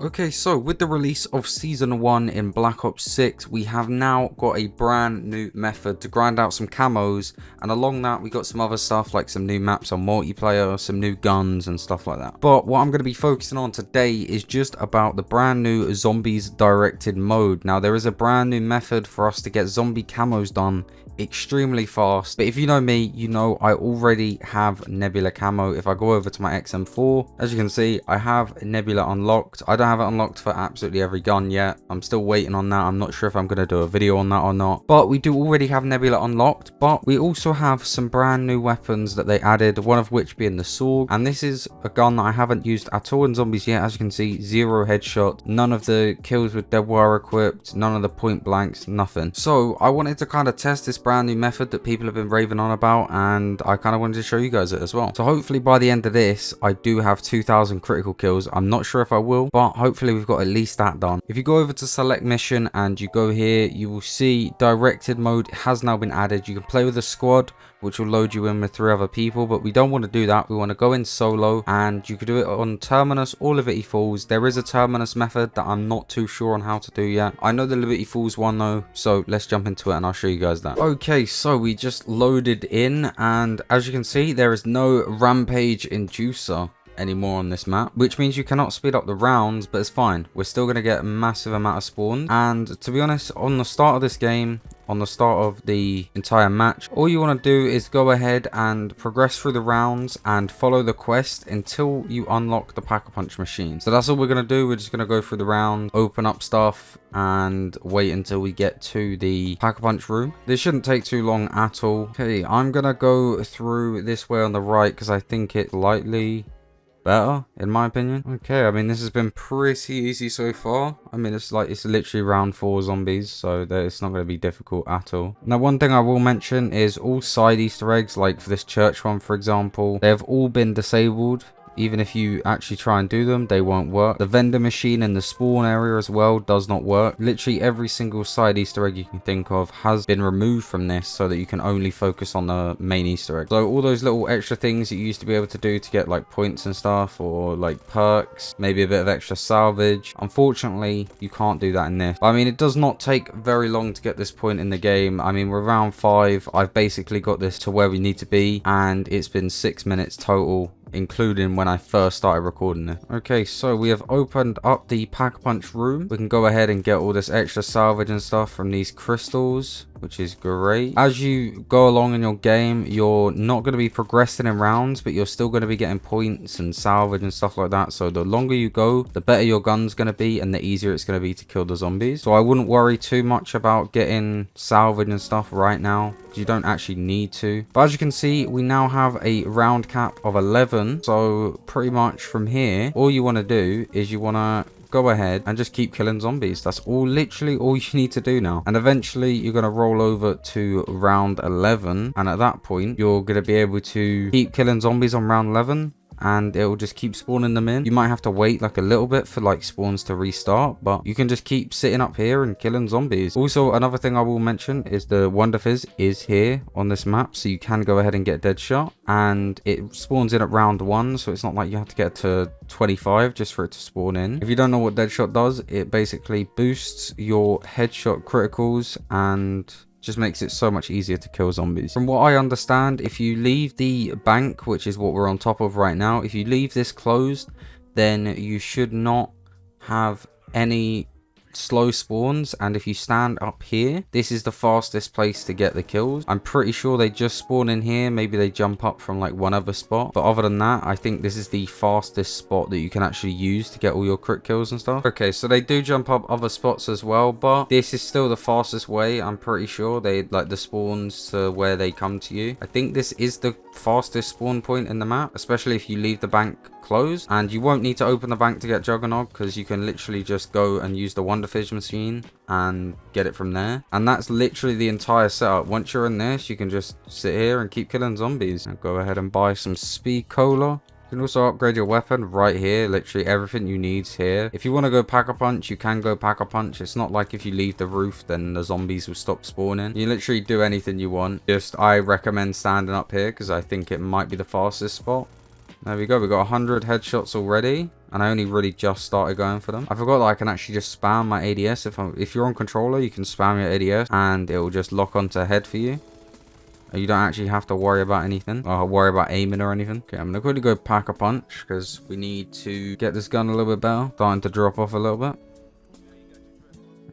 Okay, so with the release of Season 1 in Black Ops 6, we have now got a brand new method to grind out some camos, and along that we got some other stuff like some new maps on multiplayer, some new guns and stuff like that. But what I'm going to be focusing on today is just about the brand new zombies directed mode. Now there is a brand new method for us to get zombie camos done extremely fast, but if you know me, you know I already have Nebula Camo. If I go over to my XM4, as you can see, I have Nebula unlocked. I don't have it unlocked for absolutely every gun yet. I'm still waiting on that. I'm not sure if I'm going to do a video on that or not, but we do already have Nebula unlocked. But we also have some brand new weapons that they added, one of which being the sword, and this is a gun that I haven't used at all in zombies yet. As you can see, 0 headshot, none of the kills with dead wire equipped, none of the point blanks, nothing. So I wanted to kind of test this brand new method that people have been raving on about, and I kind of wanted to show you guys it as well. So hopefully by the end of this I do have 2,000 critical kills. I'm not sure if I will, but hopefully we've got at least that done. If you go over to select mission and you go here, you will see directed mode has now been added. You can play with a squad, which will load you in with 3 other people, but we don't want to do that. We want to go in solo, and you could do it on Terminus or Liberty Falls. There is a Terminus method that I'm not too sure on how to do yet. I know the Liberty Falls one though, so let's jump into it and I'll show you guys that. Okay, so we just loaded in, and as you can see, there is no rampage inducer anymore on this map, which means you cannot speed up the rounds, but it's fine. We're still going to get a massive amount of spawns, and to be honest, on the start of this game, on the start of the entire match, all you want to do is go ahead and progress through the rounds and follow the quest until you unlock the Pack-a-Punch machine. So that's all we're going to do. We're just going to go through the round, open up stuff, and wait until we get to the Pack-a-Punch room. This shouldn't take too long at all. Okay, I'm going to go through this way on the right because I think it's slightly better in my opinion. Okay, I mean this has been pretty easy so far. I mean it's literally round 4 zombies, so it's not going to be difficult at all. Now one thing I will mention is all side Easter eggs, like for this church one for example, they have all been disabled. Even if you actually try and do them, they won't work. The vendor machine in the spawn area as well does not work. Literally every single side Easter egg you can think of has been removed from this so that you can only focus on the main Easter egg. So all those little extra things that you used to be able to do to get like points and stuff, or like perks, maybe a bit of extra salvage, unfortunately you can't do that in this. I mean, it does not take very long to get this point in the game. I mean, we're round 5. I've basically got this to where we need to be, and it's been 6 minutes total, including when I first started recording it. Okay, so we have opened up the Pack-a-Punch room. We can go ahead and get all this extra salvage and stuff from these crystals, which is great. As you go along in your game, you're not going to be progressing in rounds, but you're still going to be getting points and salvage and stuff like that. So the longer you go, the better your gun's going to be and the easier it's going to be to kill the zombies. So I wouldn't worry too much about getting salvage and stuff right now. You don't actually need to. But as you can see, we now have a round cap of 11. So pretty much from here, all you want to do is you want to go ahead and just keep killing zombies. That's literally all you need to do now. And eventually you're going to roll over to round 11. And at that point, you're going to be able to keep killing zombies on round 11. And it will just keep spawning them in. You might have to wait like a little bit for like spawns to restart, but you can just keep sitting up here and killing zombies. Also, another thing I will mention is the Wonder Fizz is here on this map, so you can go ahead and get Deadshot, and it spawns in at round 1, so it's not like you have to get to 25 just for it to spawn in. If you don't know what Deadshot does, it basically boosts your headshot criticals and just makes it so much easier to kill zombies. From what I understand, if you leave the bank, which is what we're on top of right now, if you leave this closed, then you should not have any slow spawns, and if you stand up here, this is the fastest place to get the kills. I'm pretty sure they just spawn in here. Maybe they jump up from like one other spot, but other than that, I think this is the fastest spot that you can actually use to get all your crit kills and stuff. Okay, so they do jump up other spots as well, but this is still the fastest way. I'm pretty sure they like the spawns to where they come to you. I think this is the fastest spawn point in the map, especially if you leave the bank closed, and you won't need to open the bank to get Juggernog because you can literally just go and use the Wonder Fizz machine and get it from there. And that's literally the entire setup. Once you're in this, you can just sit here and keep killing zombies. And go ahead and buy some speed cola. You can also upgrade your weapon right here. Literally everything you need's here. If you want to go Pack-a-Punch, you can go Pack-a-Punch. It's not like if you leave the roof, then the zombies will stop spawning. You literally do anything you want. Just I recommend standing up here because I think it might be the fastest spot. There we go. We got 100 headshots already. And I only really just started going for them. I forgot that I can actually just spam my ADS. If you're on controller, you can spam your ADS and it will just lock onto head for you. You don't actually have to worry about anything or worry about aiming or anything. Okay, I'm going to quickly go pack a punch because we need to get this gun a little bit better. Starting to drop off a little bit.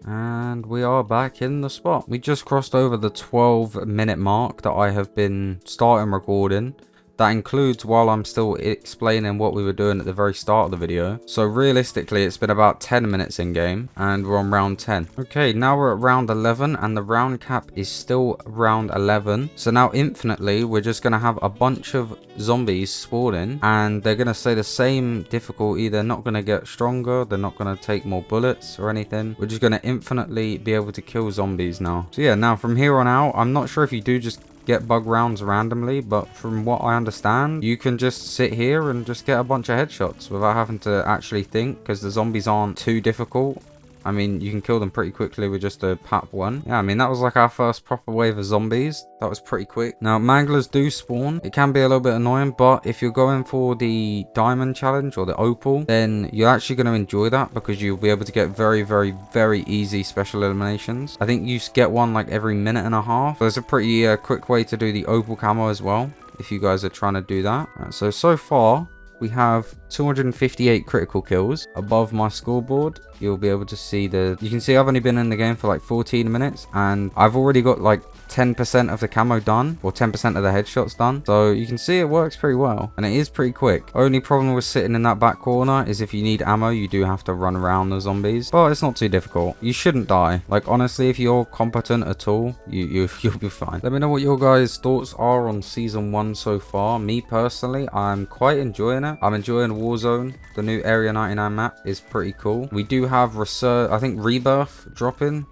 And we are back in the spot. We just crossed over the 12-minute mark that I have been starting recording. That includes while I'm still explaining what we were doing at the very start of the video. So realistically, it's been about 10 minutes in game and we're on round 10. Okay, now we're at round 11 and the round cap is still round 11. So now infinitely, we're just going to have a bunch of zombies spawning and they're going to stay the same difficulty. They're not going to get stronger. They're not going to take more bullets or anything. We're just going to infinitely be able to kill zombies now. So yeah, now from here on out, I'm not sure if you do just get bug rounds randomly, but from what I understand, you can just sit here and just get a bunch of headshots without having to actually think, because the zombies aren't too difficult. I mean, you can kill them pretty quickly with just a pap one. Yeah, I mean, that was like our first proper wave of zombies. That was pretty quick. Now, manglers do spawn. It can be a little bit annoying, but if you're going for the diamond challenge or the opal, then you're actually going to enjoy that because you'll be able to get very, very, very easy special eliminations. I think you get one like every minute and a half. So it's a pretty quick way to do the opal camo as well, if you guys are trying to do that. Right, so far, we have 258 critical kills. Above my scoreboard, you'll be able to see you can see I've only been in the game for like 14 minutes and I've already got like 10% of the camo done, or 10% of the headshots done. So you can see it works pretty well and it is pretty quick. Only problem with sitting in that back corner is if you need ammo, you do have to run around the zombies, but it's not too difficult. You shouldn't die. Like honestly, if you're competent at all, you'll be fine. Let me know what your guys' thoughts are on season 1 so far. Me personally, I'm quite enjoying it. I'm enjoying Warzone. The new Area 99 map is pretty cool. We do have I think Rebirth dropping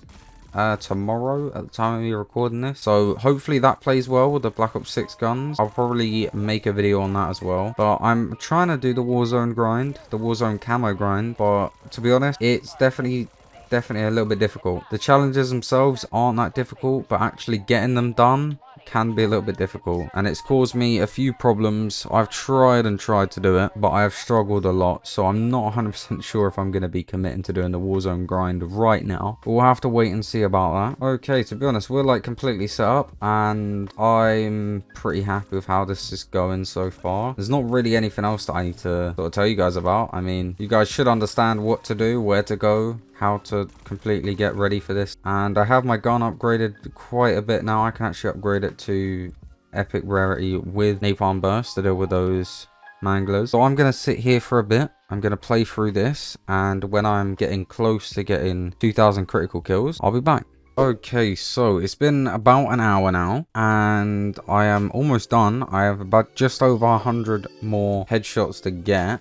tomorrow at the time of me recording this, so hopefully that plays well with the Black Ops 6 guns. I'll probably make a video on that as well, but I'm trying to do the Warzone grind, the Warzone camo grind, but to be honest, it's definitely a little bit difficult. The challenges themselves aren't that difficult, but actually getting them done can be a little bit difficult, and it's caused me a few problems. I've tried to do it, but I have struggled a lot, so I'm not 100% sure if I'm going to be committing to doing the Warzone grind right now, but we'll have to wait and see about that. Okay, to be honest, we're like completely set up and I'm pretty happy with how this is going so far. There's not really anything else that I need to sort of tell you guys about. I mean, you guys should understand what to do, where to go, how to completely get ready for this. And I have my gun upgraded quite a bit now. I can actually upgrade it to epic rarity with napalm burst to deal with those manglers. So I'm going to sit here for a bit. I'm going to play through this, and when I'm getting close to getting 2,000 critical kills, I'll be back. Okay, so it's been about an hour now and I am almost done. I have about just over 100 more headshots to get.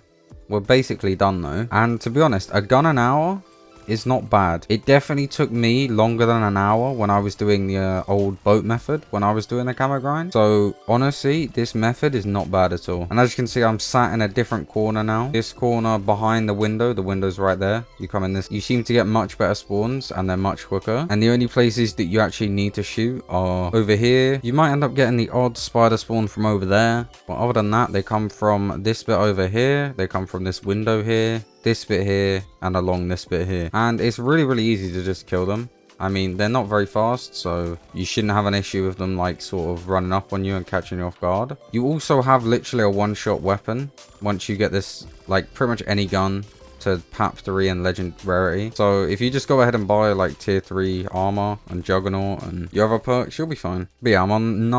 We're basically done though, and to be honest, a gun an hour is not bad. It definitely took me longer than an hour when I was doing the old boat method, when I was doing the camo grind. So honestly, this method is not bad at all. And as you can see, I'm sat in a different corner now. This corner behind the window's right there. You come in this, you seem to get much better spawns and they're much quicker. And the only places that you actually need to shoot are over here. You might end up getting the odd spider spawn from over there, but other than that, they come from this bit over here. They come from this window here, this bit here, and along this bit here. And it's really easy to just kill them. I mean, they're not very fast, so you shouldn't have an issue with them like sort of running up on you and catching you off guard. You also have literally a one-shot weapon once you get this, like pretty much any gun to PAP 3 and legend rarity. So if you just go ahead and buy like tier 3 armor and juggernaut and your other perks, you'll be fine. But yeah, I'm on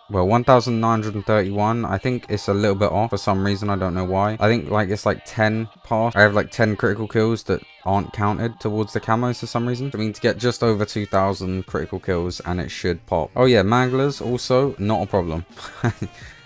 1,931. I think it's a little bit off for some reason. I don't know why. I think like it's like 10 past. I have like 10 critical kills that aren't counted towards the camos for some reason. I mean, to get just over 2,000 critical kills and it should pop. Oh yeah, manglers also not a problem.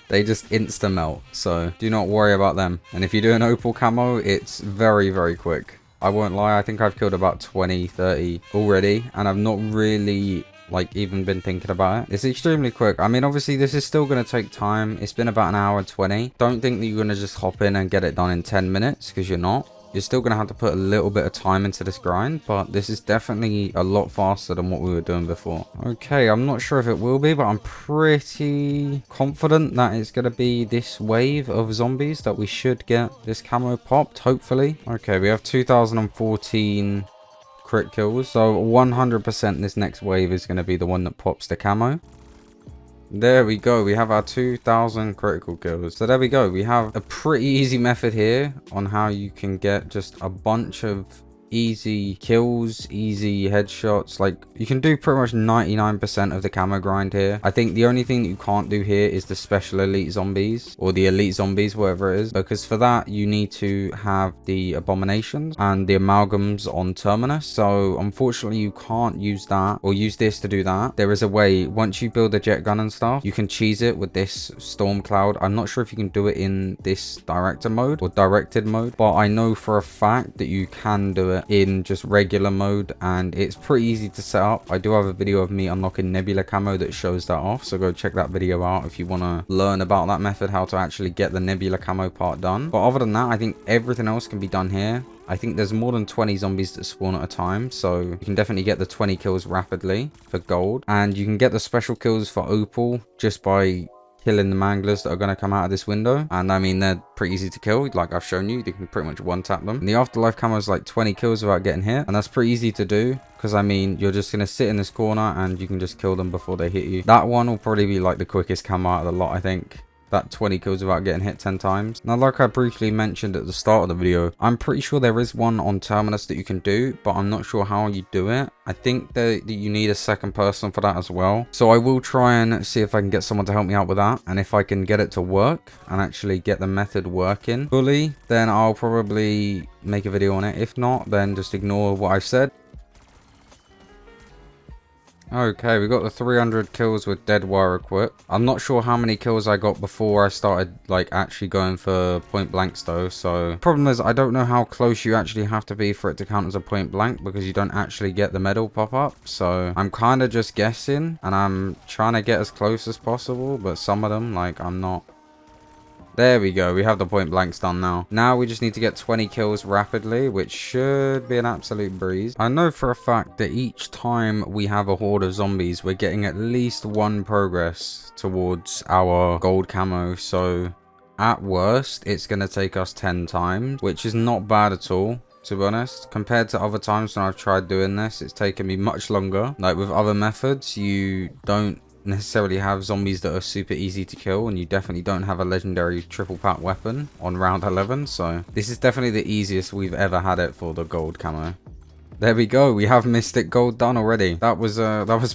They just insta melt, so do not worry about them. And if you do an opal camo, it's very quick. I won't lie, I think I've killed about 20, 30 already, and I've not really like even been thinking about it. It's extremely quick. I mean, obviously this is still going to take time. It's been about an hour and 20. Don't think that you're going to just hop in and get it done in 10 minutes, because you're not. You're still going to have to put a little bit of time into this grind, but this is definitely a lot faster than what we were doing before. Okay, I'm not sure if it will be, but I'm pretty confident that it's going to be this wave of zombies that we should get this camo popped, hopefully. Okay, we have 2014 crit kills, so 100% this next wave is going to be the one that pops the camo. There we go, we have our 2000 critical kills. So there we go, we have a pretty easy method here on how you can get just a bunch of easy kills, easy headshots. Like, you can do pretty much 99% of the camo grind here. I think the only thing that you can't do here is the special elite zombies, or the elite zombies, whatever it is, because for that you need to have the abominations and the amalgams on terminus. So unfortunately you can't use that or use this to do that. There is a way, once you build a jet gun and stuff, you can cheese it with this storm cloud. I'm not sure if you can do it in this director mode or directed mode, but I know for a fact that you can do it in just regular mode, and it's pretty easy to set up. I do have a video of me unlocking Nebula Camo that shows that off, so go check that video out if you want to learn about that method, how to actually get the Nebula Camo part done. But other than that, I think everything else can be done here. I think there's more than 20 zombies that spawn at a time, so you can definitely get the 20 kills rapidly for gold, and you can get the special kills for opal just by killing the manglers that are going to come out of this window. And I mean, they're pretty easy to kill, like I've shown you. You can pretty much one tap them. And the afterlife camo is like 20 kills without getting hit, and that's pretty easy to do because I mean, you're just going to sit in this corner and you can just kill them before they hit you. That one will probably be like the quickest camo out of the lot, I think. That 20 kills without getting hit 10 times. Now, like I briefly mentioned at the start of the video, I'm pretty sure there is one on terminus that you can do, but I'm not sure how you do it. I think that you need a second person for that as well. So I will try and see if I can get someone to help me out with that. And if I can get it to work and actually get the method working fully, then I'll probably make a video on it. If not, then just ignore what I've said. Okay, we got the 300 kills with dead wire equipped. I'm not sure how many kills I got before I started like actually going for point blanks though. So problem is, I don't know how close you actually have to be for it to count as a point blank, because you don't actually get the medal pop up. So I'm kind of just guessing, and I'm trying to get as close as possible, but some of them, like, I'm not. There we go, we have the point blanks done now. Now we just need to get 20 kills rapidly, which should be an absolute breeze. I know for a fact that each time we have a horde of zombies, we're getting at least one progress towards our gold camo. So at worst, it's going to take us 10 times, which is not bad at all, to be honest. Compared to other times when I've tried doing this, it's taken me much longer. Like with other methods, you don't necessarily have zombies that are super easy to kill, and you definitely don't have a legendary triple pack weapon on round 11. So this is definitely the easiest we've ever had it for the gold camo. There we go, we have mystic gold done already. That was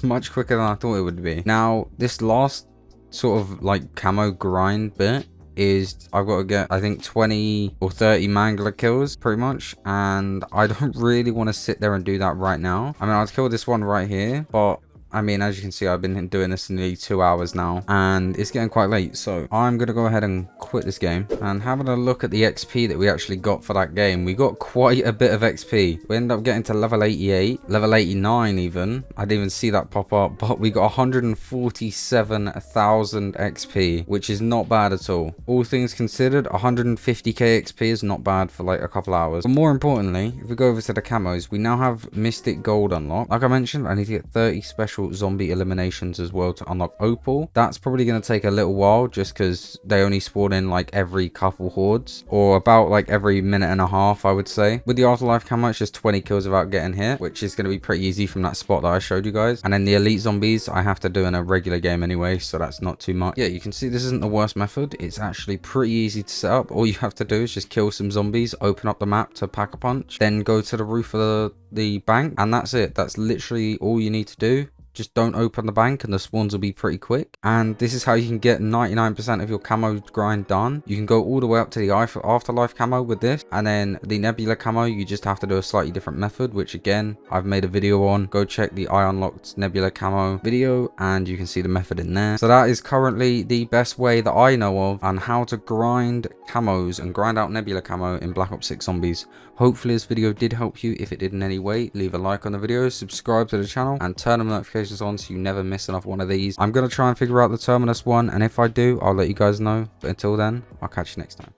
much quicker than I thought it would be. Now this last sort of like camo grind bit is I've got to get, I think, 20 or 30 mangler kills pretty much, and I don't really want to sit there and do that right now. I mean, I'd kill this one right here, but I mean, as you can see, I've been doing this in nearly 2 hours now, and it's getting quite late. So I'm going to go ahead and quit this game. And having a look at the XP that we actually got for that game, we got quite a bit of XP. We ended up getting to level 88, level 89 even. I didn't even see that pop up, but we got 147,000 XP, which is not bad at all. All things considered, 150k XP is not bad for like a couple hours. But more importantly, if we go over to the camos, we now have Mystic Gold unlocked. Like I mentioned, I need to get 30 special zombie eliminations as well to unlock opal. That's probably going to take a little while just because they only spawn in like every couple hordes, or about like every minute and a half, I would say. With the afterlife camo, it's just 20 kills without getting hit, which is going to be pretty easy from that spot that I showed you guys. And then the elite zombies I have to do in a regular game anyway, so that's not too much. Yeah, you can see this isn't the worst method. It's actually pretty easy to set up. All you have to do is just kill some zombies, open up the map to pack a punch, then go to the roof of the bank, and that's it. That's literally all you need to do. Just don't open the bank and the spawns will be pretty quick. And this is how you can get 99% of your camo grind done. You can go all the way up to the afterlife camo with this. And then the Nebula Camo, you just have to do a slightly different method, which again, I've made a video on. Go check the I Unlocked Nebula Camo video and you can see the method in there. So that is currently the best way that I know of on how to grind camos and grind out Nebula Camo in Black Ops 6 Zombies. Hopefully this video did help you. If it did in any way, leave a like on the video, subscribe to the channel, and turn on notifications on so you never miss another one of these. I'm going to try and figure out the terminus one, and if I do, I'll let you guys know. But until then, I'll catch you next time.